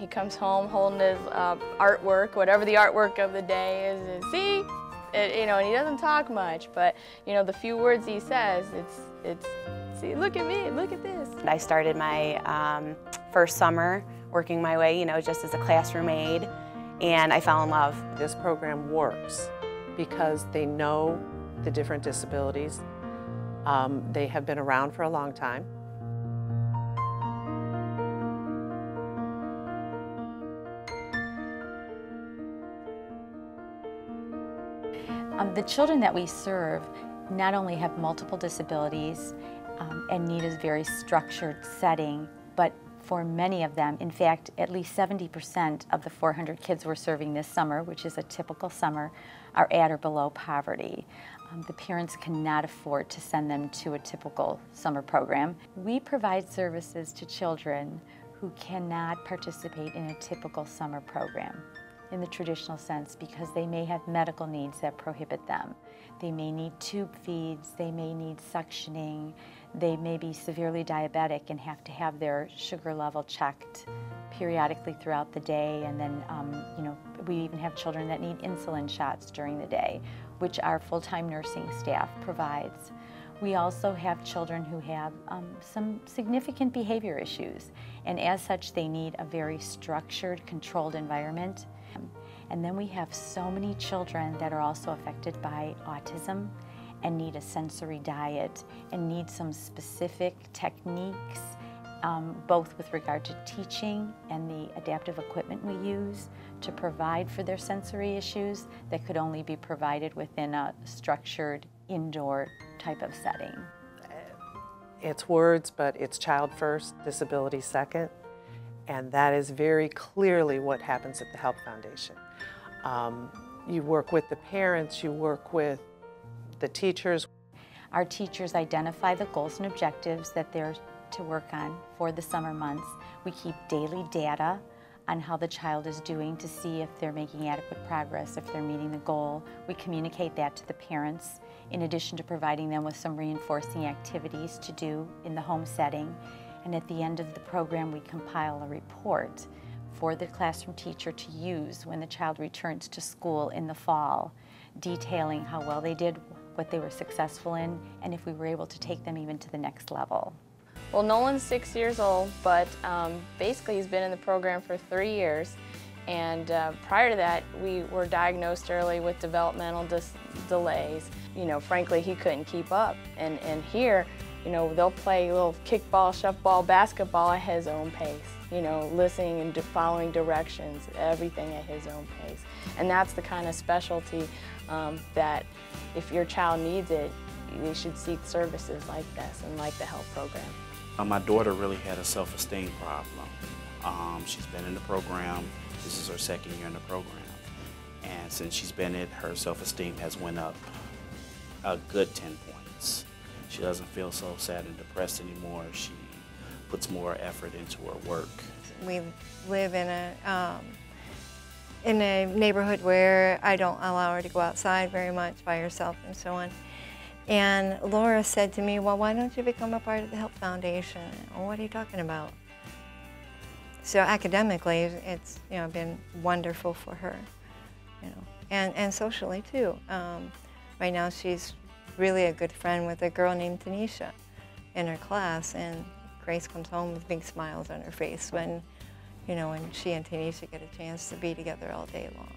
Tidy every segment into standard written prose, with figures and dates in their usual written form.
He comes home holding his artwork, whatever the artwork of the day is, and see, and he doesn't talk much, but the few words he says, it's see, look at me, look at this. I started my first summer working my way, just as a classroom aide, and I fell in love. This program works because they know the different disabilities. They have been around for a long time. The children that we serve not only have multiple disabilities and need a very structured setting, but for many of them, in fact, at least 70% of the 400 kids we're serving this summer, which is a typical summer, are at or below poverty. The parents cannot afford to send them to a typical summer program. We provide services to children who cannot participate in a typical summer program in the traditional sense because they may have medical needs that prohibit them. They may need tube feeds, they may need suctioning, they may be severely diabetic and have to have their sugar level checked periodically throughout the day, and then we even have children that need insulin shots during the day, which our full-time nursing staff provides. We also have children who have some significant behavior issues, and as such they need a very structured, controlled environment. And then we have so many children that are also affected by autism and need a sensory diet and need some specific techniques, both with regard to teaching and the adaptive equipment we use to provide for their sensory issues that could only be provided within a structured indoor type of setting. It's words, but it's child first, disability second. And that is very clearly what happens at the Help Foundation. You work with the parents, you work with the teachers. Our teachers identify the goals and objectives that they're to work on for the summer months. We keep daily data on how the child is doing to see if they're making adequate progress, if they're meeting the goal. We communicate that to the parents, in addition to providing them with some reinforcing activities to do in the home setting. And at the end of the program, we compile a report for the classroom teacher to use when the child returns to school in the fall, detailing how well they did, what they were successful in, and if we were able to take them even to the next level. Well, Nolan's 6 years old, but basically he's been in the program for 3 years. And prior to that, we were diagnosed early with developmental delays. Frankly, he couldn't keep up. And here, they'll play little kickball, shuffball, basketball at his own pace, listening and following directions, everything at his own pace. And that's the kind of specialty that if your child needs it, they should seek services like this and like the HELP program. My daughter really had a self-esteem problem. She's been in the program. This is her second year in the program. And since she's been in it, her self-esteem has went up a good 10 points. She doesn't feel so sad and depressed anymore. She puts more effort into her work. We live in a neighborhood where I don't allow her to go outside very much by herself and so on. And Laura said to me, well, why don't you become a part of the HELP Foundation? Well, what are you talking about? So academically, it's been wonderful for her, and socially too. Right now, she's really a good friend with a girl named Tanisha in her class, and Grace comes home with big smiles on her face when, when she and Tanisha get a chance to be together all day long.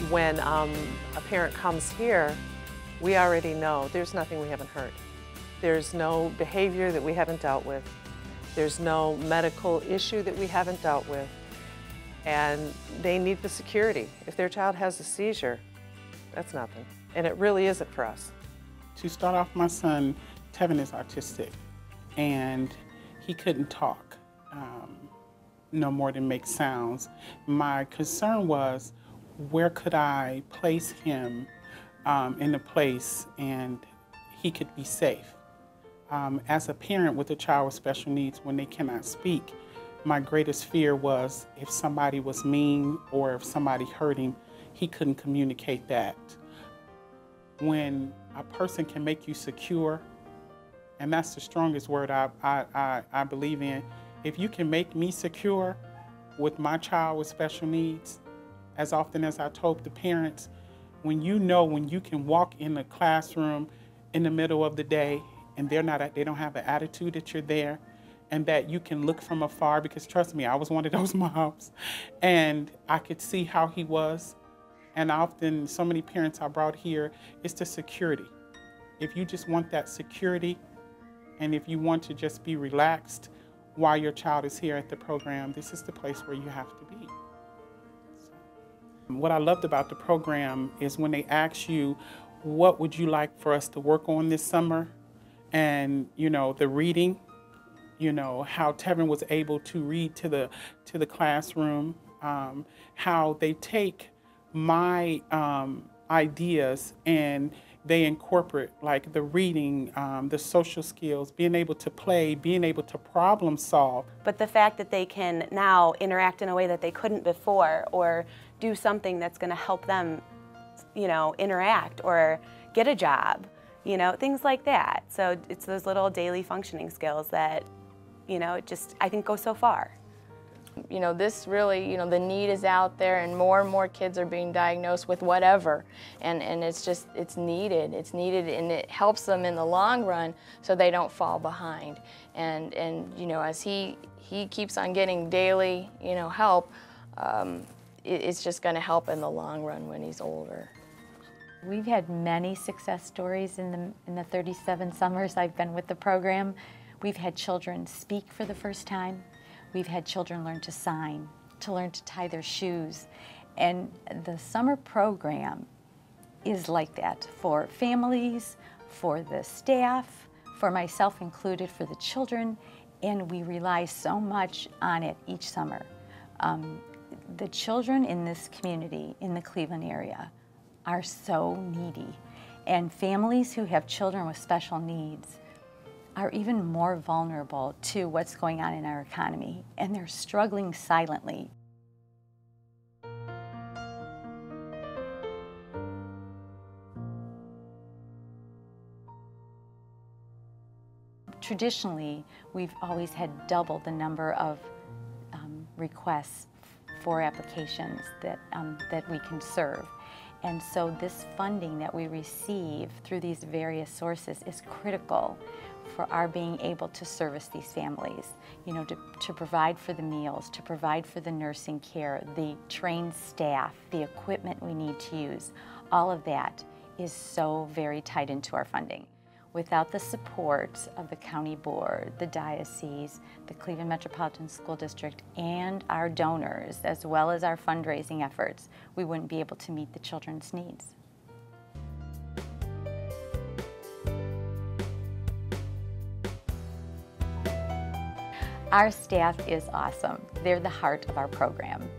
When a parent comes here, we already know there's nothing we haven't heard. There's no behavior that we haven't dealt with. There's no medical issue that we haven't dealt with. And they need the security. If their child has a seizure, that's nothing. And it really isn't for us. To start off, my son, Tevin, is autistic, and he couldn't talk, no more than make sounds. My concern was, where could I place him in a place and he could be safe? As a parent with a child with special needs, when they cannot speak, my greatest fear was if somebody was mean or if somebody hurt him, he couldn't communicate that. When a person can make you secure, and that's the strongest word I believe in, if you can make me secure with my child with special needs, as often as I told the parents, when you can walk in the classroom in the middle of the day and they don't have an attitude that you're there, and that you can look from afar, because trust me, I was one of those moms, and I could see how he was. And often, so many parents I brought here, it's the security. If you just want that security, and if you want to just be relaxed while your child is here at the program, this is the place where you have to be. So, what I loved about the program is when they ask you, what would you like for us to work on this summer? And, the reading, how Tevin was able to read to the classroom, how they take my ideas and they incorporate like the reading, the social skills, being able to play, being able to problem solve. But the fact that they can now interact in a way that they couldn't before, or do something that's going to help them, interact or get a job, things like that. So it's those little daily functioning skills that, it just, I think, go so far. This really, the need is out there, and more kids are being diagnosed with whatever, and it's needed, and it helps them in the long run so they don't fall behind. And as he keeps on getting daily, help, it's just going to help in the long run when he's older. We've had many success stories in the 37 summers I've been with the program. We've had children speak for the first time. We've had children learn to sign, to learn to tie their shoes. And the summer program is like that for families, for the staff, for myself included, for the children, and we rely so much on it each summer. The children in this community, in the Cleveland area, are so needy. And families who have children with special needs are even more vulnerable to what's going on in our economy, and they're struggling silently. Traditionally, we've always had double the number of requests for applications that we can serve. And so this funding that we receive through these various sources is critical for our being able to service these families, to provide for the meals, to provide for the nursing care, the trained staff, the equipment we need to use. All of that is so very tied into our funding. Without the support of the county board, the diocese, the Cleveland Metropolitan School District, and our donors, as well as our fundraising efforts, we wouldn't be able to meet the children's needs. Our staff is awesome. They're the heart of our program.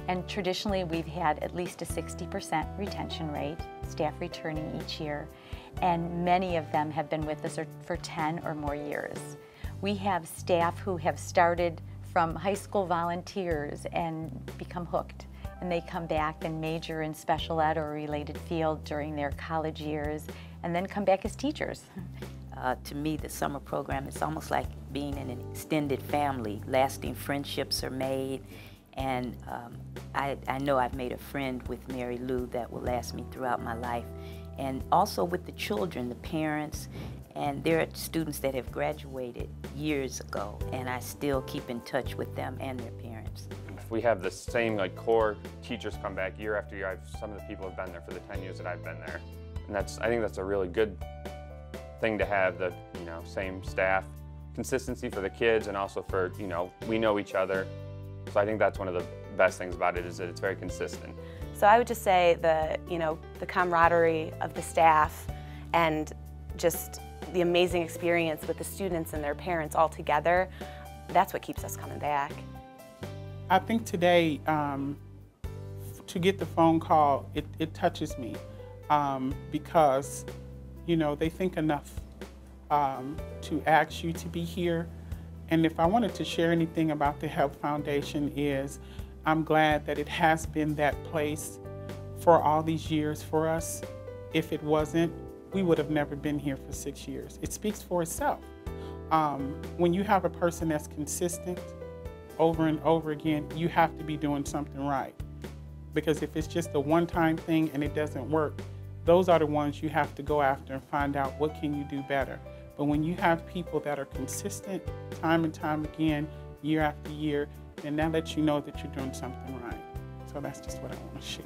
And traditionally, we've had at least a 60% retention rate, staff returning each year, and many of them have been with us for 10 or more years. We have staff who have started from high school volunteers and become hooked, and they come back and major in special ed or a related field during their college years, and then come back as teachers. To me, the summer program is almost like being in an extended family. Lasting friendships are made, and I know I've made a friend with Mary Lou that will last me throughout my life. And also with the children, the parents, and there are students that have graduated years ago, and I still keep in touch with them and their parents. We have the same core teachers come back year after year. Some of the people have been there for the 10 years that I've been there. And I think that's a really good thing to have, the same staff, consistency for the kids, and also for, we know each other. So I think that's one of the best things about it, is that it's very consistent. So I would just say the camaraderie of the staff and just the amazing experience with the students and their parents all together, that's what keeps us coming back. I think today, to get the phone call, it touches me because, they think enough to ask you to be here, And if I wanted to share anything about the Help Foundation is, I'm glad that it has been that place for all these years for us. If it wasn't, we would have never been here for 6 years. It speaks for itself. When you have a person that's consistent over and over again, you have to be doing something right. Because if it's just a one-time thing and it doesn't work, those are the ones you have to go after and find out what can you do better. But when you have people that are consistent time and time again, year after year, then that lets you know that you're doing something right. So that's just what I want to share.